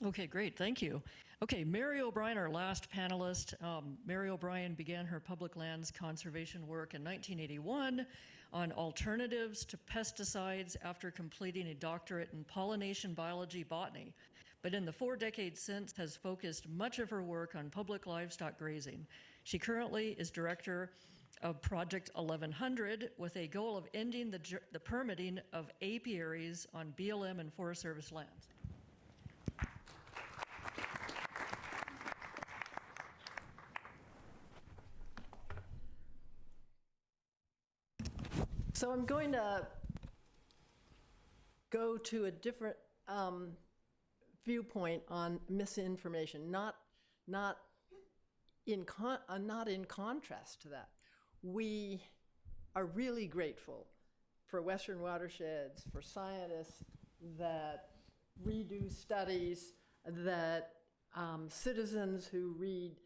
Okay, great, thank you. Okay, Mary O'Brien, our last panelist. Mary O'Brien began her public lands conservation work in 1981 on alternatives to pesticides after completing a doctorate in pollination biology botany. But in the 4 decades since has focused much of her work on public livestock grazing. She currently is director of Project 1100 with a goal of ending the permitting of apiaries on BLM and Forest Service lands. So I'm going to go to a different viewpoint on misinformation, not in contrast to that. We are really grateful for Western Watersheds, for scientists that redo studies, that citizens who read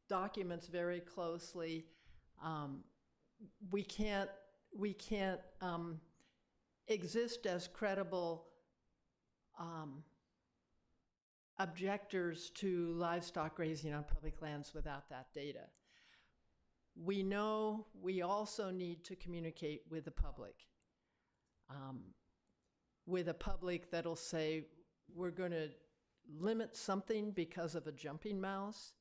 documents very closely. We can't exist as credible objectors to livestock grazing on public lands without that data. We know we also need to communicate with the public that'll say, we're going to limit something because of a jumping mouse.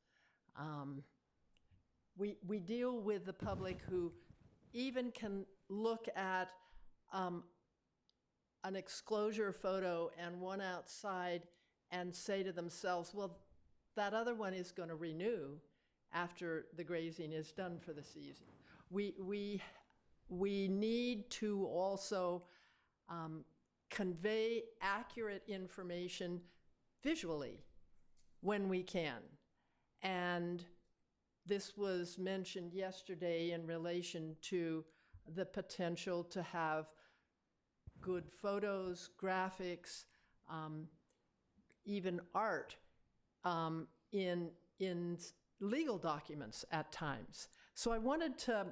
We deal with the public who even can look at an exclosure photo and one outside and say to themselves, well, that other one is going to renew after the grazing is done for the season. We need to also convey accurate information visually when we can. And this was mentioned yesterday in relation to the potential to have good photos, graphics, even art in legal documents at times. So I wanted to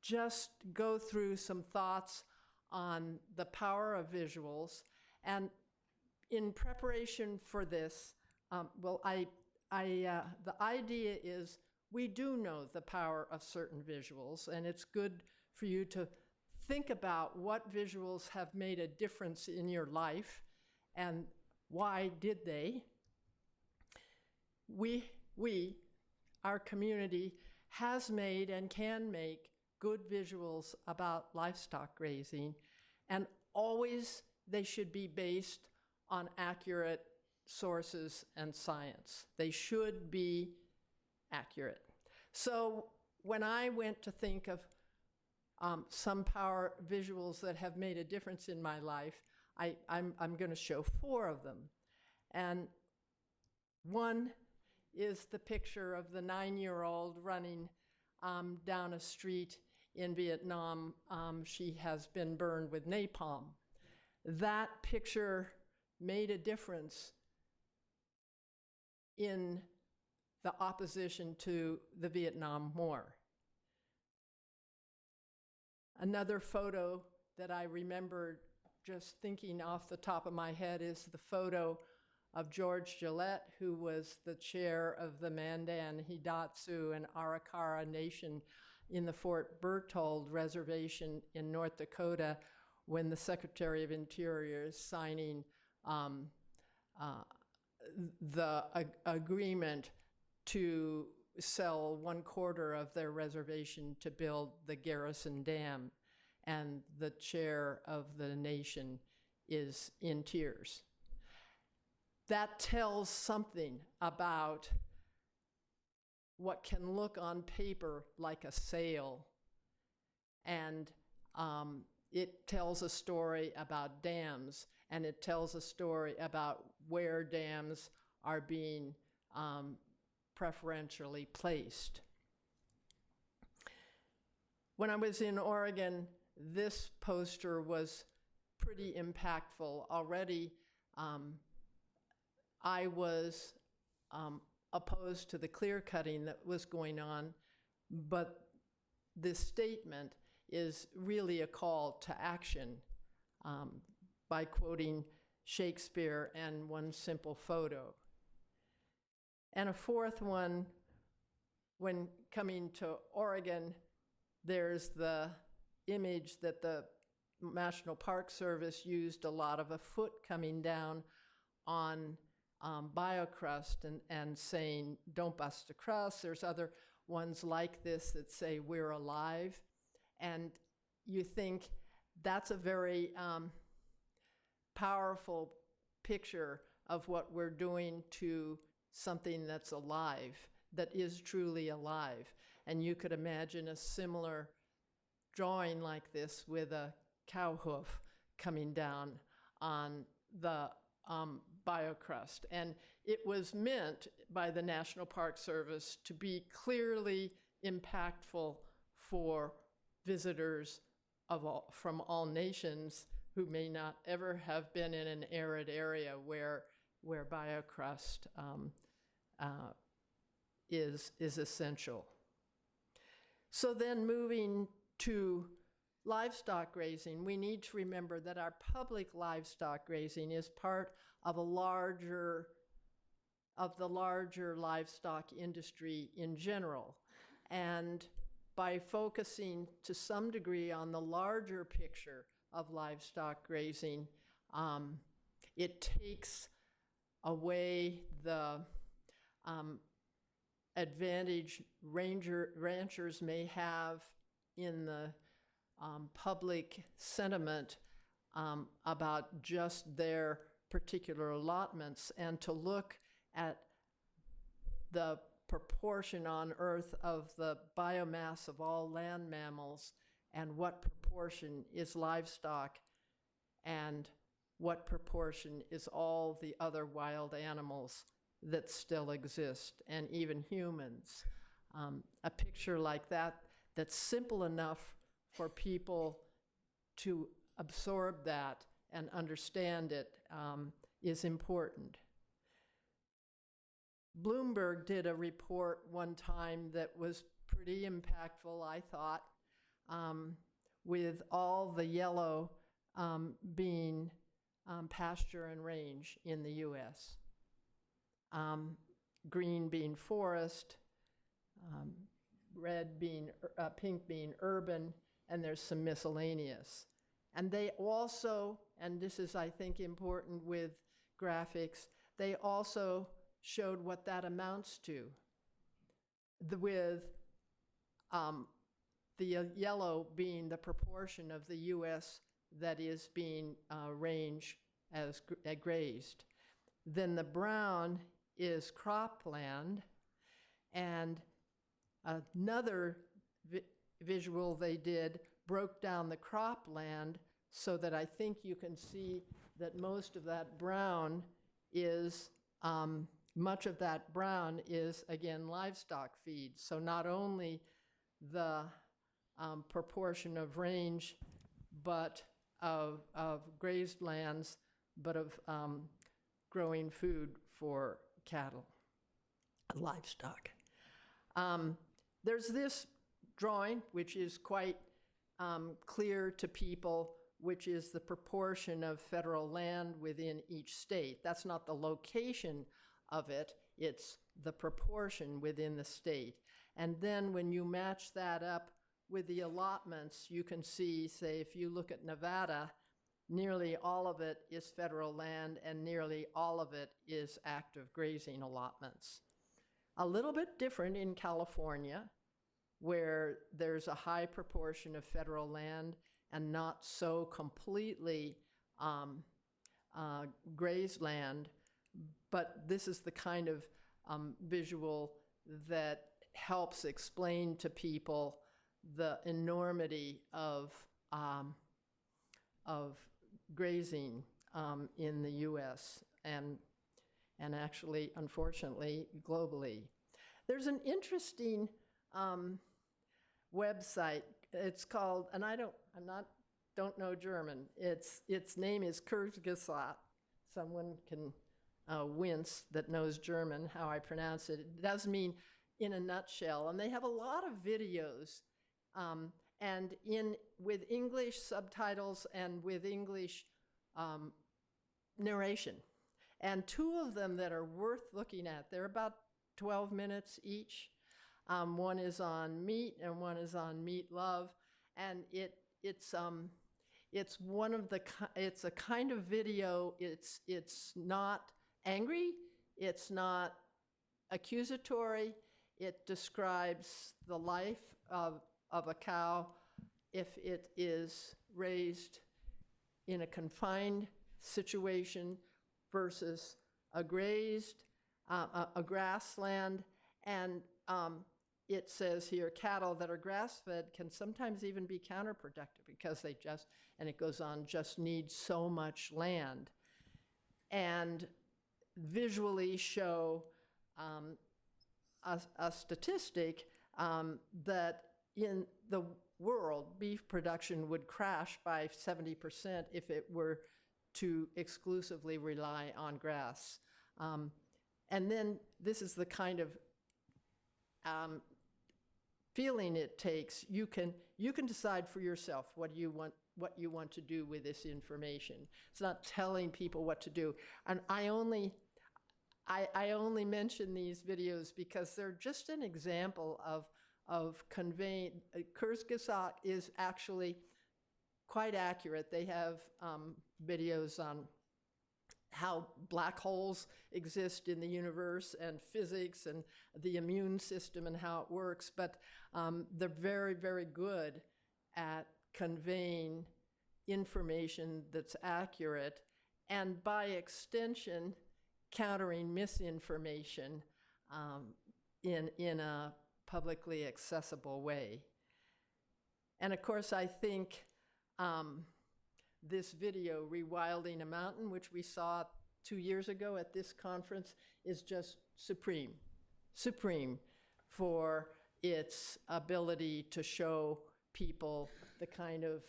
just go through some thoughts on the power of visuals. And in preparation for this, the idea is we do know the power of certain visuals, and it's good for you to think about what visuals have made a difference in your life and why did they. Our community has made and can make good visuals about livestock grazing, and always they should be based on accurate sources and science. They should be accurate. So when I went to think of some power visuals that have made a difference in my life, I'm going to show 4 of them. And one is the picture of the 9-year-old running down a street in Vietnam. She has been burned with napalm. That picture made a difference in the opposition to the Vietnam War. Another photo that I remember just thinking off the top of my head is the photo of George Gillette, who was the chair of the Mandan, Hidatsu, and Arikara Nation in the Fort Berthold Reservation in North Dakota when the Secretary of Interior is signing the agreement to sell 1/4 of their reservation to build the Garrison Dam, and the chair of the nation is in tears. That tells something about what can look on paper like a sale, and it tells a story about dams, and it tells a story about where dams are being preferentially placed. When I was in Oregon, this poster was pretty impactful. Already, I was opposed to the clear cutting that was going on, but this statement is really a call to action by quoting Shakespeare and one simple photo. And a fourth one, when coming to Oregon, there's the image that the National Park Service used a lot of a foot coming down on BioCrust and saying, don't bust a crust. There's other ones like this that say, we're alive. And you think that's a very powerful picture of what we're doing to something that's alive, that is truly alive. And you could imagine a similar drawing like this with a cow hoof coming down on the BioCrust. And it was meant by the National Park Service to be clearly impactful for visitors from all nations who may not ever have been in an arid area where BioCrust is essential. So then moving to livestock grazing, we need to remember that our public livestock grazing is part of the larger livestock industry in general. And by focusing to some degree on the larger picture of livestock grazing, it takes away the advantage ranchers may have in the public sentiment about just their particular allotments, and to look at the proportion on Earth of the biomass of all land mammals, and what proportion is livestock, and what proportion is all the other wild animals that still exist, and even humans. A picture like that, that's simple enough for people to absorb that and understand it, is important. Bloomberg did a report one time that was pretty impactful, I thought, with all the yellow being pasture and range in the US. Green being forest, red being, pink being urban, and there's some miscellaneous. And they also, and this is, I think, important with graphics, they also showed what that amounts to. With the yellow being the proportion of the US that is being ranged as grazed. Then the brown is cropland, and another visual they did broke down the cropland so that I think you can see that most of that brown is, much of that brown is, again, livestock feed. So not only the proportion of range, but of grazed lands, but of growing food for cattle, livestock. There's this drawing, which is quite clear to people, which is the proportion of federal land within each state. That's not the location of it, it's the proportion within the state. And then when you match that up with the allotments, you can see, say, if you look at Nevada, nearly all of it is federal land and nearly all of it is active grazing allotments. A little bit different in California, where there's a high proportion of federal land and not so completely grazed land. But this is the kind of visual that helps explain to people the enormity of grazing in the US and actually, unfortunately, globally. There's an interesting website. It's called, and don't know German. Its name is Kurzgesagt. Someone can wince that knows German how I pronounce it. It does mean in a nutshell, and they have a lot of videos, and with English subtitles and with English narration. And two of them that are worth looking at, they're about 12 minutes each. One is on meat and one is on meat love, and it's one of the it's a kind of video. It's not angry. It's not accusatory. It describes the life of a cow if it is raised in a confined situation versus a grazed, a grassland. And it says here, cattle that are grass-fed can sometimes even be counterproductive because they just, and it goes on, just need so much land. And visually show a statistic that in the world, beef production would crash by 70% if it were to exclusively rely on grass. And then this is the kind of feeling it takes. You can decide for yourself what you want to do with this information. It's not telling people what to do. And I only mention these videos because they're just an example of conveying. Kurzgesagt is actually quite accurate. They have videos on how black holes exist in the universe and physics and the immune system and how it works, but they're very, very good at conveying information that's accurate and, by extension, countering misinformation in a publicly accessible way. And of course, I think this video, Rewilding a Mountain, which we saw 2 years ago at this conference, is just supreme for its ability to show people the kind of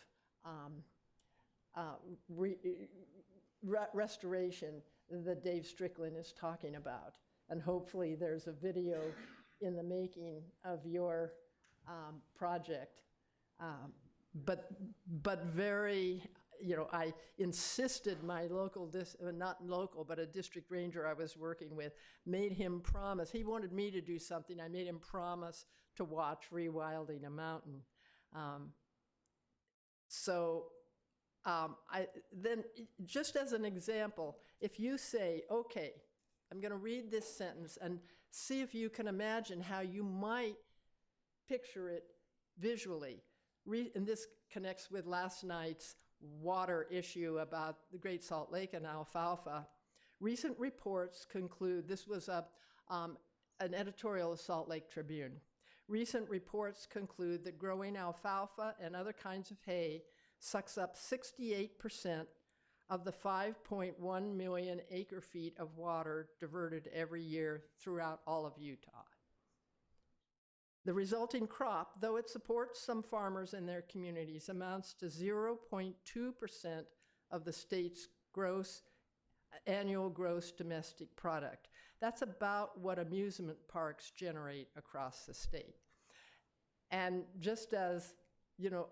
restoration that Dave Strickland is talking about. And hopefully there's a video in the making of your project. But very, I insisted my local, not local, but a district ranger I was working with, made him promise. He wanted me to do something. I made him promise to watch Rewilding a Mountain. Then just as an example, if you say, okay, I'm going to read this sentence and see if you can imagine how you might picture it visually. And this connects with last night's water issue about the Great Salt Lake and alfalfa. Recent reports conclude, this was an editorial of Salt Lake Tribune. Recent reports conclude that growing alfalfa and other kinds of hay sucks up 68% of the 5.1 million acre-feet of water diverted every year throughout all of Utah. The resulting crop, though it supports some farmers and their communities, amounts to 0.2% of the state's annual gross domestic product. That's about what amusement parks generate across the state. And just as,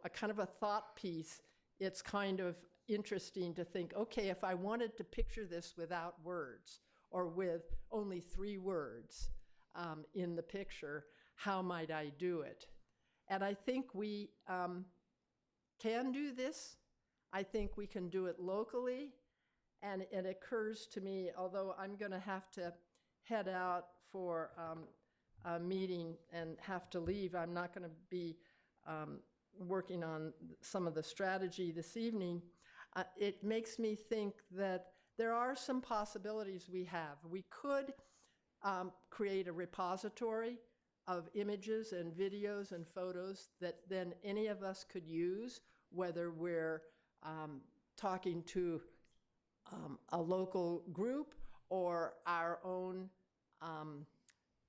a kind of a thought piece, it's kind of interesting to think, okay, if I wanted to picture this without words or with only 3 words in the picture, how might I do it? And I think we can do this. I think we can do it locally. And it occurs to me, although I'm going to have to head out for a meeting and have to leave, I'm not going to be working on some of the strategy this evening. It makes me think that there are some possibilities we have. We could create a repository of images and videos and photos that then any of us could use, whether we're talking to a local group or our own,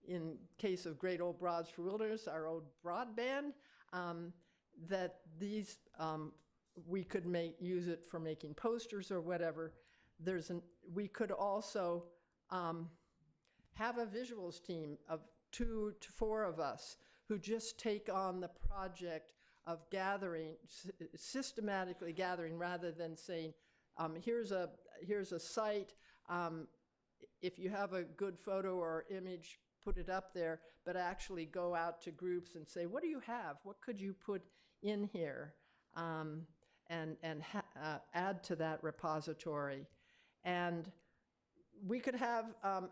in case of Great Old Broads for Wilderness, our old broadband, that these, we could use it for making posters or whatever. We could also have a visuals team of 2 to 4 of us who just take on the project of gathering, systematically gathering, rather than saying, here's a site. If you have a good photo or image, put it up there, but actually go out to groups and say, what do you have? What could you put in here? And add to that repository. And we could have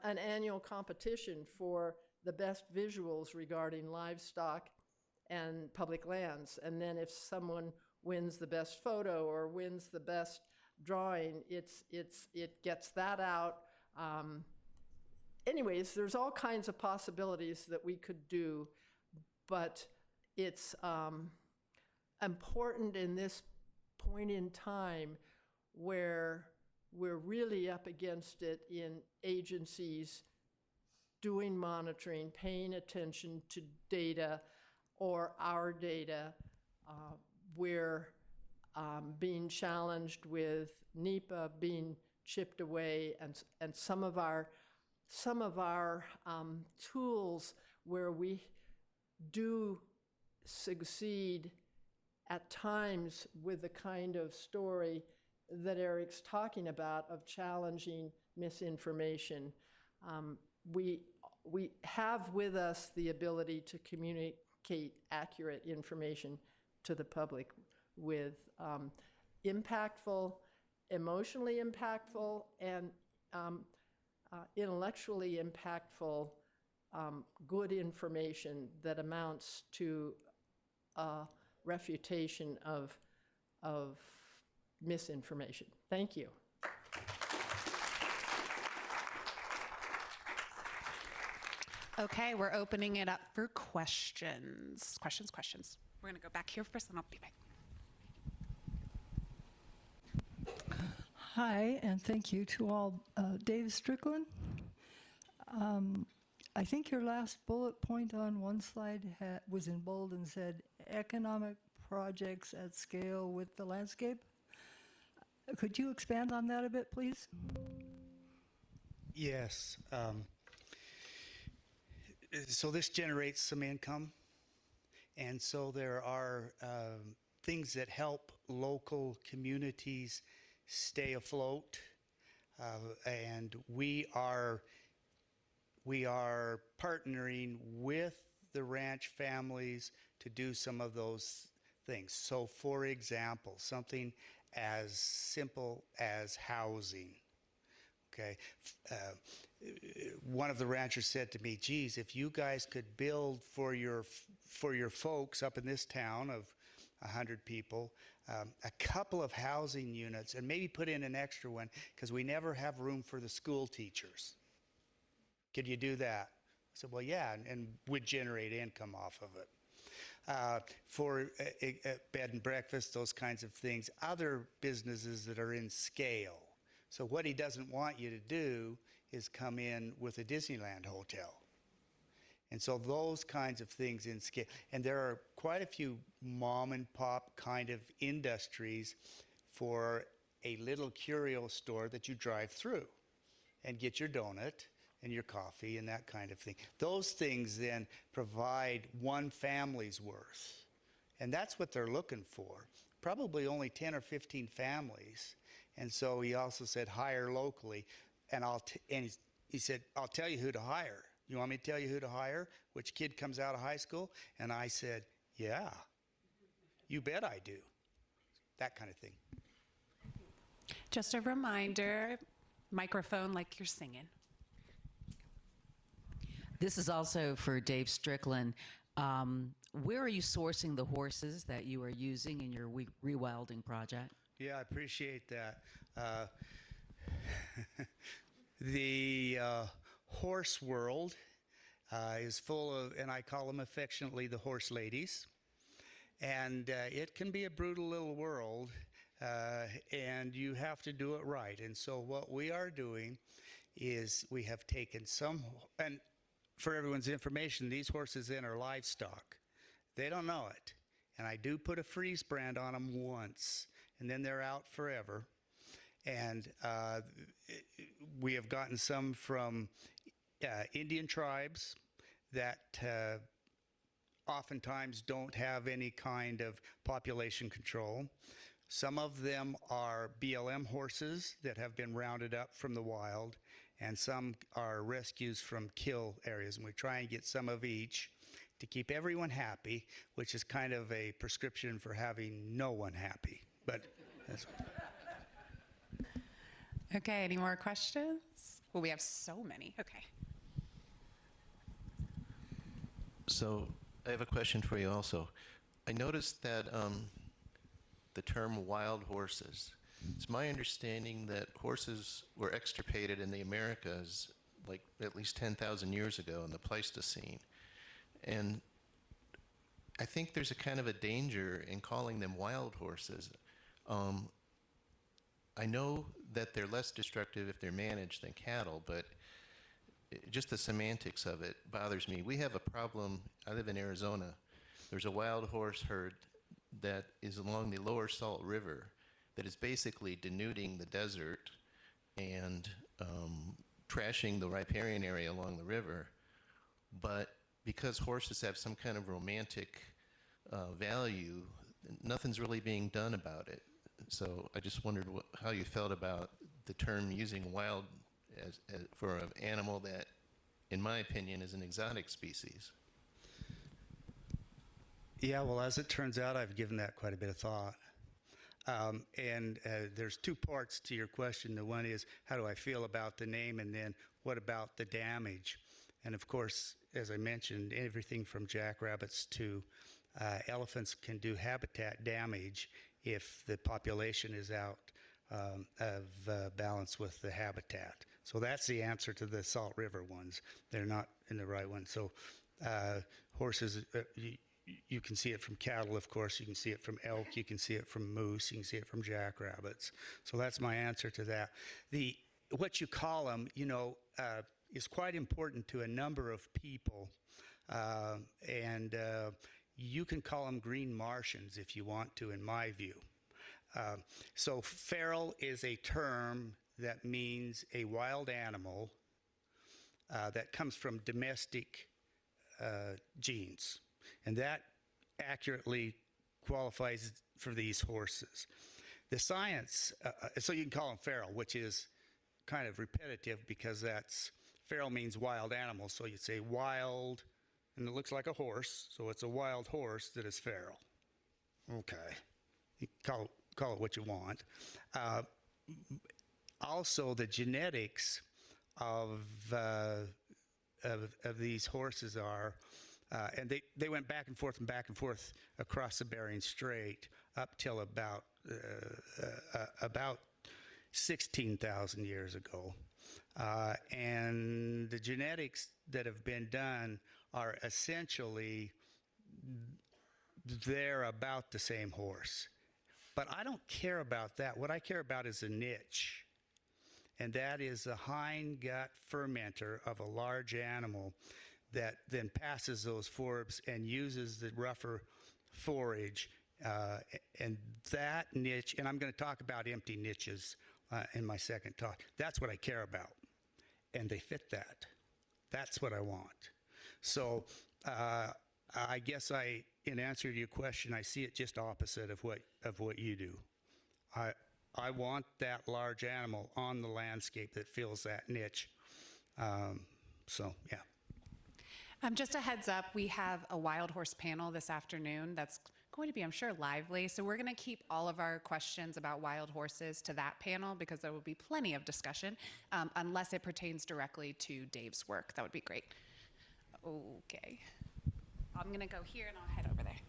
an annual competition for the best visuals regarding livestock and public lands. And then if someone wins the best photo or wins the best drawing, it gets that out. Anyways, there's all kinds of possibilities that we could do, but it's important in this point in time where we're really up against it in agencies doing monitoring, paying attention to data or our data. We're being challenged with NEPA being chipped away, and some of our tools where we do succeed at times with the kind of story that Eric's talking about of challenging misinformation. We have with us the ability to communicate accurate information to the public with impactful, emotionally impactful, and intellectually impactful good information that amounts to refutation of misinformation. Thank you. Okay, we're opening it up for questions. Questions. We're going to go back here first, and I'll be back. Hi, and thank you to all. Dave Strickland. I think your last bullet point on one slide was in bold and said economic projects at scale with the landscape. Could you expand on that a bit, please? Yes. So this generates some income, and so there are things that help local communities stay afloat, and we are partnering with the ranch families to do some of those things. So, for example, something as simple as housing. Okay, one of the ranchers said to me, geez, if you guys could build for your folks up in this town of 100 people, a couple of housing units, and maybe put in an extra one, because we never have room for the school teachers. Could you do that? I said, well, yeah, and would generate income off of it. For bed and breakfast, those kinds of things, other businesses that are in scale. So what he doesn't want you to do is come in with a Disneyland hotel. And so those kinds of things in scale. And there are quite a few mom and pop kind of industries for a little curio store that you drive through and get your donut and your coffee and that kind of thing. Those things then provide one family's worth. And that's what they're looking for. Probably only 10 or 15 families. And so he also said, hire locally. And he said, I'll tell you who to hire. You want me to tell you who to hire? Which kid comes out of high school? And I said, yeah, you bet I do. That kind of thing. Just a reminder, microphone like you're singing. This is also for Dave Strickland. Where are you sourcing the horses that you are using in your rewilding project? Yeah, I appreciate that. The horse world is full of, and I call them affectionately the horse ladies. And it can be a brutal little world, and you have to do it right. And so what we are doing is we have taken some, and for everyone's information, these horses then are livestock. They don't know it. And I do put a freeze brand on them once, and then they're out forever. And we have gotten some from Indian tribes that oftentimes don't have any kind of population control. Some of them are BLM horses that have been rounded up from the wild. and some are rescues from kill areas. And we try and get some of each to keep everyone happy, which is kind of a prescription for having no one happy. But that's Okay, any more questions? Well, we have so many. Okay. So I have a question for you also. I noticed that the term wild horses, it's my understanding that horses were extirpated in the Americas like at least 10,000 years ago in the Pleistocene. And I think there's a kind of a danger in calling them wild horses. I know that they're less destructive if they're managed than cattle, but just the semantics of it bothers me. We have a problem. I live in Arizona. There's a wild horse herd that is along the lower Salt River that is basically denuding the desert and trashing the riparian area along the river. But because horses have some kind of romantic value, nothing's really being done about it. So I just wondered how you felt about the term using wild as for an animal that, in my opinion, is an exotic species. Yeah, well, as it turns out, I've given that quite a bit of thought. And there's two parts to your question. The one is, how do I feel about the name? And then, what about the damage? And of course, as I mentioned, everything from jackrabbits to elephants can do habitat damage if the population is out of balance with the habitat. So that's the answer to the Salt River ones. They're not in the right one. So horses, you can see it from cattle, of course. You can see it from elk. You can see it from moose. You can see it from jackrabbits. So that's my answer to that. What you call them, is quite important to a number of people. And you can call them green Martians if you want to, in my view. So feral is a term that means a wild animal that comes from domestic genes. And that accurately qualifies for these horses. The science, so you can call them feral, which is kind of repetitive because feral means wild animal. So you'd say wild, and it looks like a horse, so it's a wild horse that is feral. Okay. You call it what you want. Also, the genetics of these horses are, and they went back and forth across the Bering Strait up till about 16,000 years ago. And the genetics that have been done are essentially, they're about the same horse. But I don't care about that. What I care about is a niche. And that is the hind gut fermenter of a large animal that then passes those forbs and uses the rougher forage. And that niche, and I'm going to talk about empty niches in my second talk. That's what I care about. And they fit that. That's what I want. So I guess in answer to your question, I see it just opposite of what you do. I want that large animal on the landscape that fills that niche. So, yeah. Just a heads up, we have a wild horse panel this afternoon that's going to be, I'm sure, lively. So we're going to keep all of our questions about wild horses to that panel because there will be plenty of discussion, unless it pertains directly to Dave's work. That would be great. Okay. I'm going to go here and I'll head over there.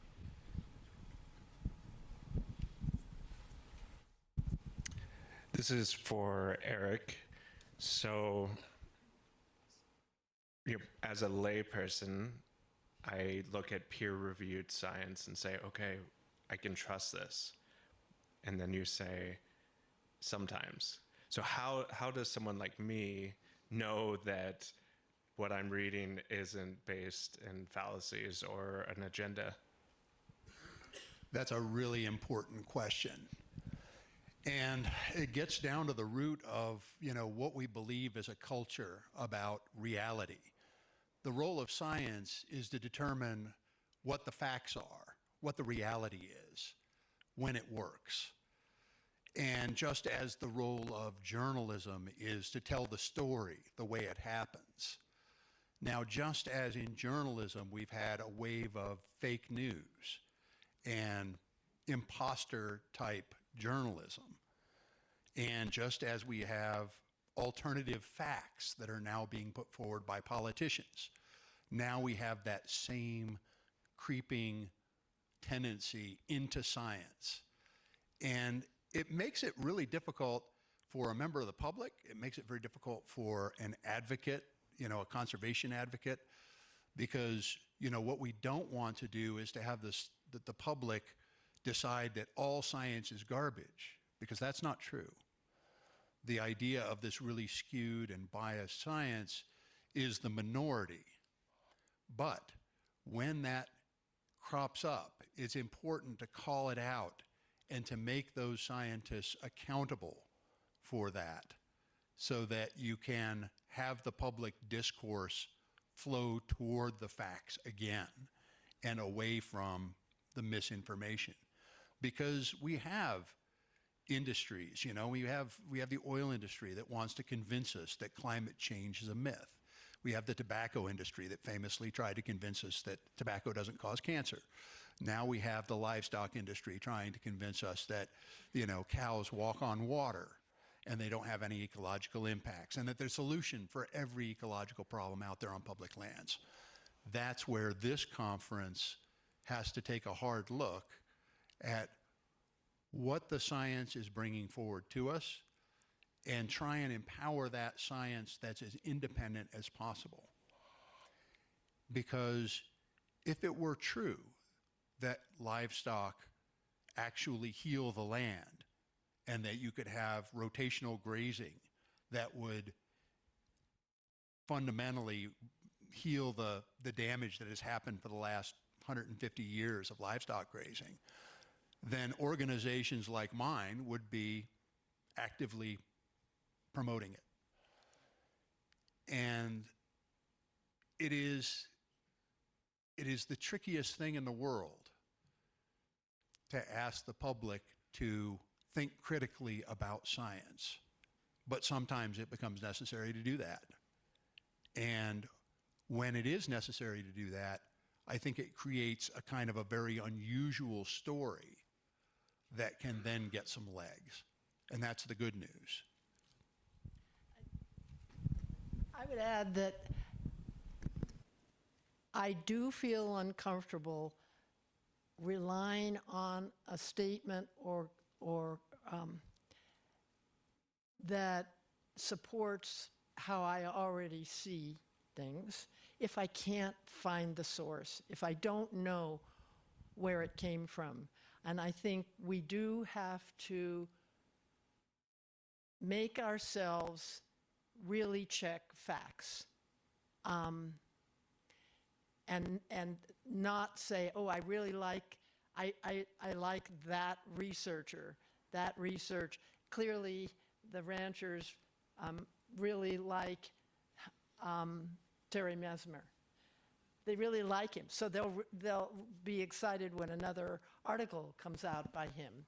This is for Eric. So, as a layperson, I look at peer-reviewed science and say, okay, I can trust this. And then you say, sometimes. So how does someone like me know that what I'm reading isn't based in fallacies or an agenda? That's a really important question. And it gets down to the root of, what we believe as a culture about reality. The role of science is to determine what the facts are, what the reality is, when it works. And just as the role of journalism is to tell the story the way it happens, now just as in journalism we've had a wave of fake news and imposter type journalism, and just as we have alternative facts that are now being put forward by politicians, now we have that same creeping tendency into science. And it makes it really difficult for a member of the public. It makes it very difficult for an advocate, a conservation advocate, because, what we don't want to do is to have the public decide that all science is garbage, because that's not true. The idea of this really skewed and biased science is the minority. But when that crops up, it's important to call it out and to make those scientists accountable for that, so that you can have the public discourse flow toward the facts again and away from the misinformation. Because we have industries, we have the oil industry that wants to convince us that climate change is a myth. We have the tobacco industry that famously tried to convince us that tobacco doesn't cause cancer. Now we have the livestock industry trying to convince us that, cows walk on water and they don't have any ecological impacts, and that there's a solution for every ecological problem out there on public lands. That's where this conference has to take a hard look at what the science is bringing forward to us and try and empower that science that's as independent as possible. Because if it were true that livestock actually heal the land and that you could have rotational grazing that would fundamentally heal the damage that has happened for the last 150 years of livestock grazing, then organizations like mine would be actively promoting it. And it is the trickiest thing in the world to ask the public to think critically about science. But sometimes it becomes necessary to do that. And when it is necessary to do that, I think it creates a kind of a very unusual story that can then get some legs. And that's the good news. I would add that I do feel uncomfortable relying on a statement or that supports how I already see things if I can't find the source, if I don't know where it came from. And I think we do have to make ourselves really check facts. And not say, oh, I really like, I like that researcher, that research. Clearly, the ranchers really like Terry Mesmer. They really like him, so they'll be excited when another article comes out by him.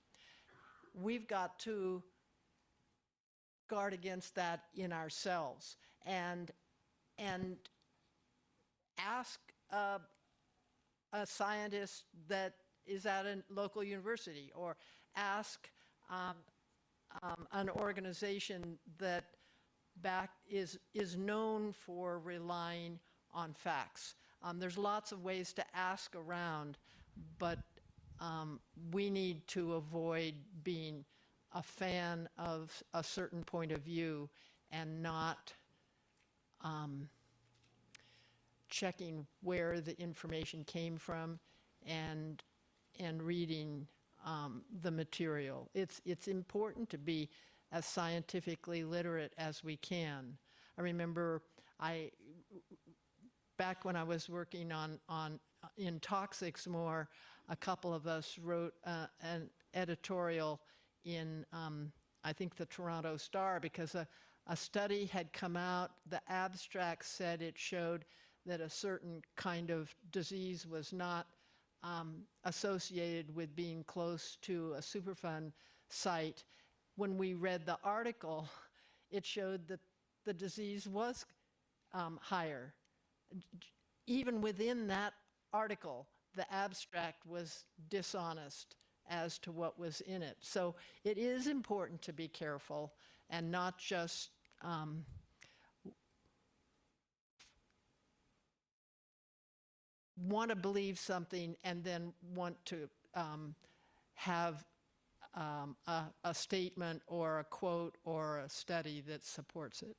We've got to guard against that in ourselves and ask a scientist that is at a local university, or ask an organization that is known for relying on facts. There's lots of ways to ask around, but we need to avoid being a fan of a certain point of view and not checking where the information came from and reading the material. It's important to be as scientifically literate as we can. I remember back when I was working in toxics more, a couple of us wrote an editorial in, I think, the Toronto Star, because a study had come out. The abstract said it showed that a certain kind of disease was not associated with being close to a Superfund site, when we read the article, it showed that the disease was higher. Even within that article, the abstract was dishonest as to what was in it. So it is important to be careful and not just want to believe something and then want to have a statement or a quote or a study that supports it.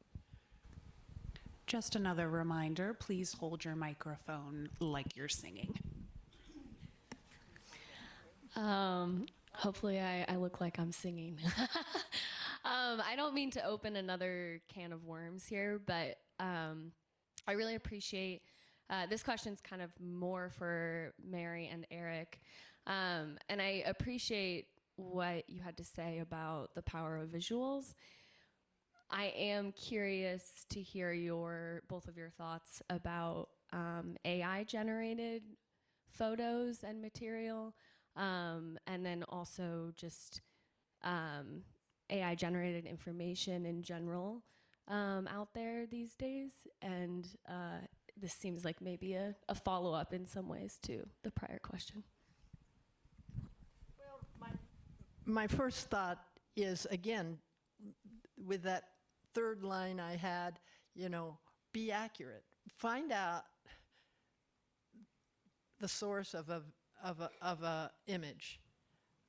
Just another reminder, please hold your microphone like you're singing. Hopefully I look like I'm singing. I don't mean to open another can of worms here, but I really appreciate, this question's kind of more for Mary and Eric. And I appreciate what you had to say about the power of visuals. I am curious to hear both of your thoughts about AI-generated photos and material, and then also just AI-generated information in general out there these days. And this seems like maybe a follow-up in some ways to the prior question. Well, my first thought is, again, with that third line I had, be accurate. Find out the source of a image.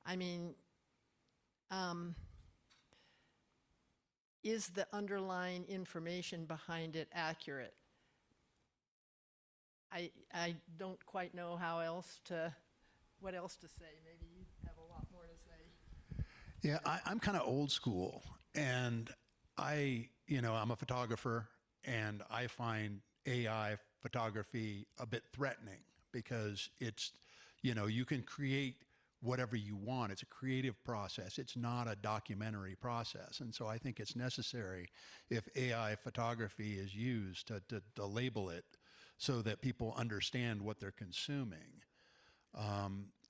I mean, is the underlying information behind it accurate? I don't quite know what else to say. Maybe you have a lot more to say. Yeah, I'm kind of old school, and I'm a photographer, and I find AI photography a bit threatening because it's, you can create whatever you want. It's a creative process. It's not a documentary process. And so I think it's necessary, if AI photography is used, to label it so that people understand what they're consuming.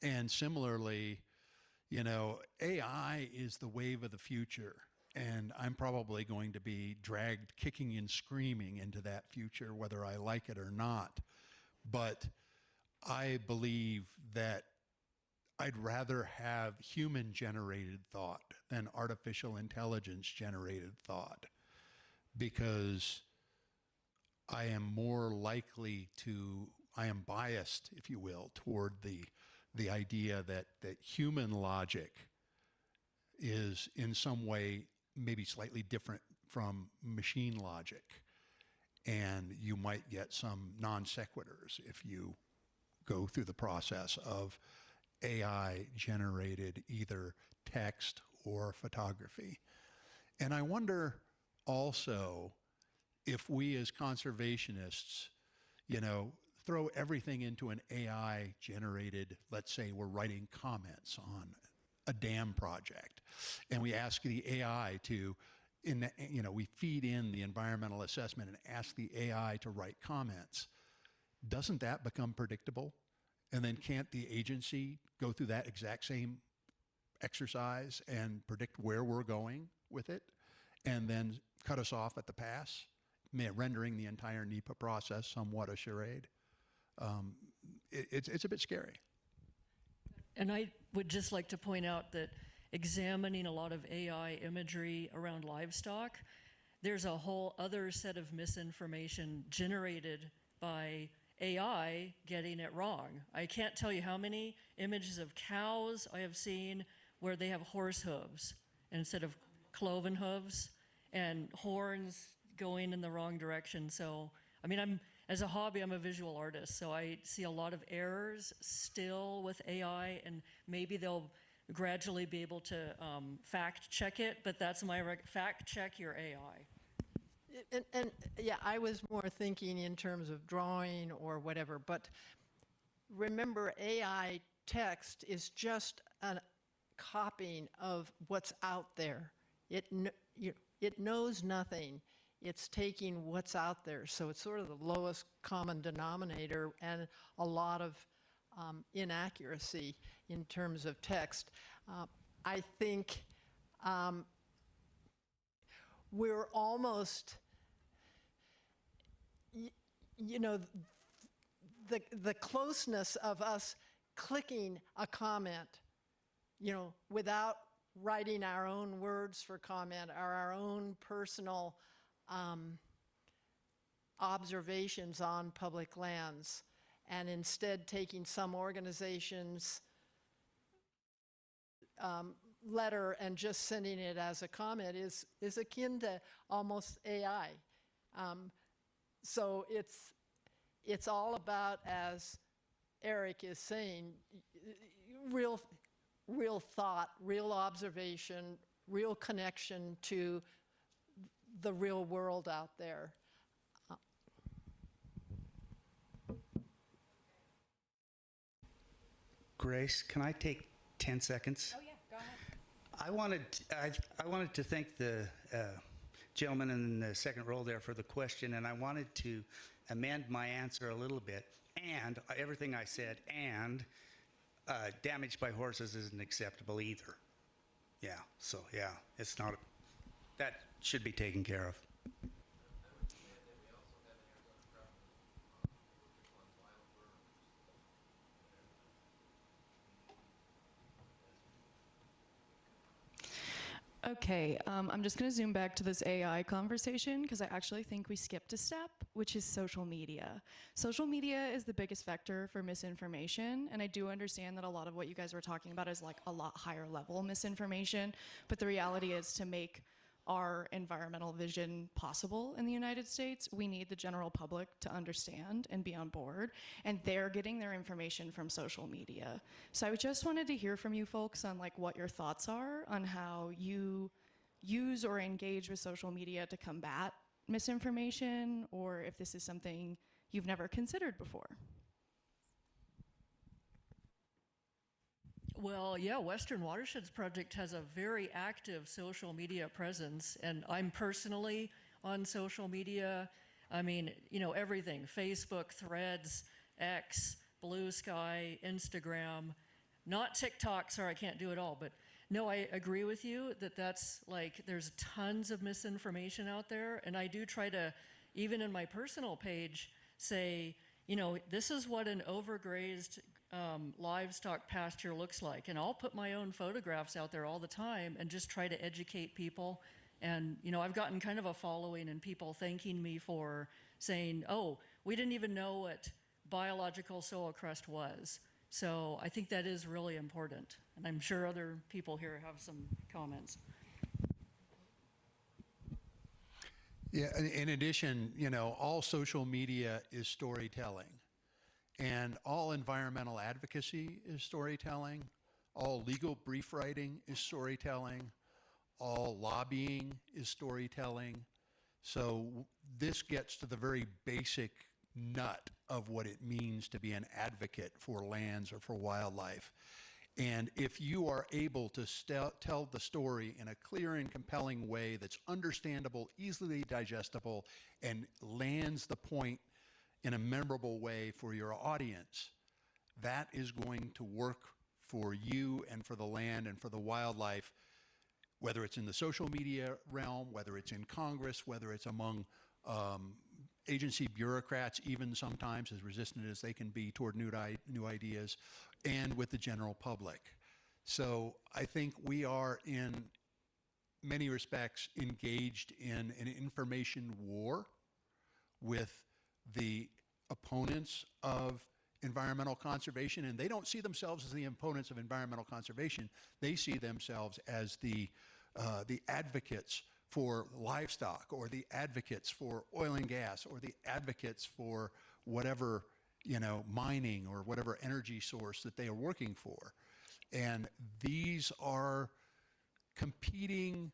And similarly, AI is the wave of the future. And I'm probably going to be dragged kicking and screaming into that future, whether I like it or not. But I believe that I'd rather have human-generated thought than artificial intelligence-generated thought, because I am biased, if you will, toward the idea that human logic is in some way maybe slightly different from machine logic. And you might get some non sequiturs if you go through the process of AI-generated either text or photography. And I wonder also if we as conservationists, throw everything into an AI-generated, let's say we're writing comments on a dam project, and we ask the AI we feed in the environmental assessment and ask the AI to write comments. Doesn't that become predictable? And then can't the agency go through that exact same exercise and predict where we're going with it, and then cut us off at the pass, rendering the entire NEPA process somewhat a charade? It's a bit scary. And I would just like to point out that examining a lot of AI imagery around livestock, there's a whole other set of misinformation generated by AI getting it wrong. I can't tell you how many images of cows I have seen where they have horse hooves instead of cloven hooves, and horns going in the wrong direction. So, as a hobby, I'm a visual artist, so I see a lot of errors still with AI, and maybe they'll gradually be able to fact check it, but that's my fact check your AI. And yeah, I was more thinking in terms of drawing or whatever, but remember, AI text is just a copying of what's out there. It knows nothing. It's taking what's out there. So it's sort of the lowest common denominator and a lot of inaccuracy in terms of text. I think we're almost, you know, the closeness of us clicking a comment, you know, without writing our own words for comment or our own personal observations on public lands, and instead taking some organization's letter and just sending it as a comment is akin to almost AI. So it's all about, as Eric is saying, real thought, real observation, real connection to the real world out there. Grace, can I take 10 seconds? Oh, yeah, go ahead. I wanted to thank the gentleman in the second row there for the question, and I wanted to amend my answer a little bit. And everything I said, and damage by horses isn't acceptable either. Yeah, so yeah, it's not, that should be taken care of. Okay, I'm just going to zoom back to this AI conversation because I actually think we skipped a step, which is social media. Social media is the biggest vector for misinformation, and I do understand that a lot of what you guys were talking about is like a lot higher level misinformation, but the reality is, to make our environmental vision possible in the United States, we need the general public to understand and be on board, and they're getting their information from social media. So I just wanted to hear from you folks on like what your thoughts are on how you use or engage with social media to combat misinformation, or if this is something you've never considered before. Well, yeah, Western Watersheds Project has a very active social media presence, and I'm personally on social media. I mean, you know, everything: Facebook, Threads, X, Blue Sky, Instagram. Not TikTok, sorry, I can't do it all, but no, I agree with you that that's like, there's tons of misinformation out there, and I do try to, even in my personal page, say, you know, this is what an overgrazed livestock pasture looks like. And I'll put my own photographs out there all the time and just try to educate people. And, you know, I've gotten kind of a following and people thanking me for saying, oh, we didn't even know what biological soil crust was. So I think that is really important. And I'm sure other people here have some comments. Yeah, in addition, you know, all social media is storytelling. And all environmental advocacy is storytelling. All legal brief writing is storytelling. All lobbying is storytelling. So this gets to the very basic nut of what it means to be an advocate for lands or for wildlife. And if you are able to tell the story in a clear and compelling way that's understandable, easily digestible, and lands the point in a memorable way for your audience, that is going to work for you and for the land and for the wildlife, whether it's in the social media realm, whether it's in Congress, whether it's among agency bureaucrats, even sometimes as resistant as they can be toward new ideas, and with the general public. So I think we are in many respects engaged in an information war with the opponents of environmental conservation, and they don't see themselves as the opponents of environmental conservation. They see themselves as the advocates for livestock, or the advocates for oil and gas, or the advocates for whatever, you know, mining or whatever energy source that they are working for. And these are competing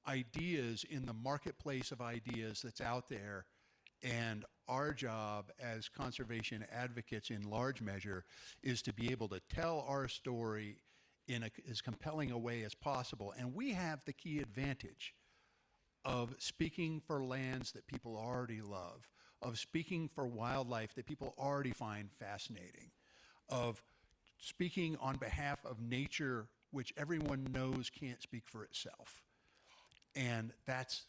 ideas in the marketplace of ideas that's out there. And our job as conservation advocates, in large measure, is to be able to tell our story in as compelling a way as possible. And we have the key advantage of speaking for lands that people already love, of speaking for wildlife that people already find fascinating, of speaking on behalf of nature which everyone knows can't speak for itself. And that's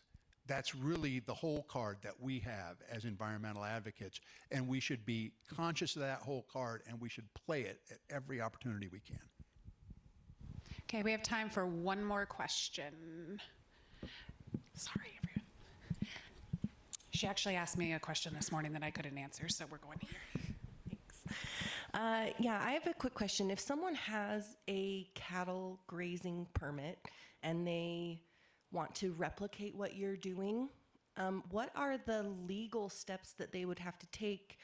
really the whole card that we have as environmental advocates, and we should be conscious of that whole card, and we should play it at every opportunity we can. Okay, we have time for one more question. Sorry, everyone. She actually asked me a question this morning that I couldn't answer, so we're going here. Thanks. Yeah, I have a quick question. If someone has a cattle grazing permit and they want to replicate what you're doing, what are the legal steps that they would have to take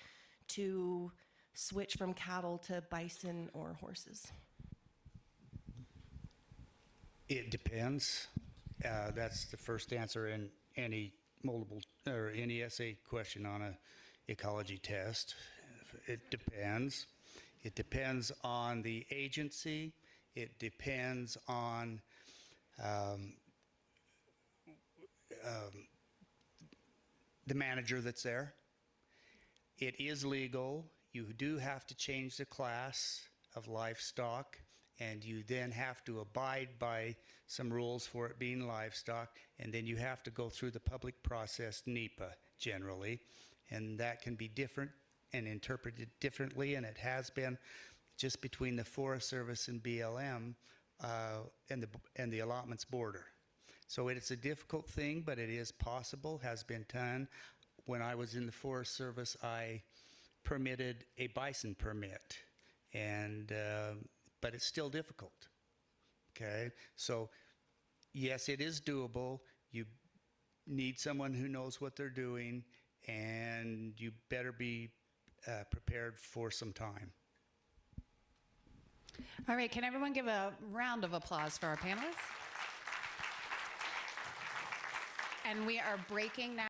to switch from cattle to bison or horses? It depends. That's the first answer in any multiple or any essay question on a ecology test. It depends. It depends on the agency. It depends on the manager that's there. It is legal. You do have to change the class of livestock, and you then have to abide by some rules for it being livestock, and then you have to go through the public process, NEPA, generally, and that can be different and interpreted differently, and it has been just between the Forest Service and BLM and the allotments border. So it's a difficult thing, but it is possible, has been done. When I was in the Forest Service, I permitted a bison permit, and but it's still difficult. Okay, so yes, it is doable. You need someone who knows what they're doing, and you better be prepared for some time. All right, can everyone give a round of applause for our panelists? And we are breaking now.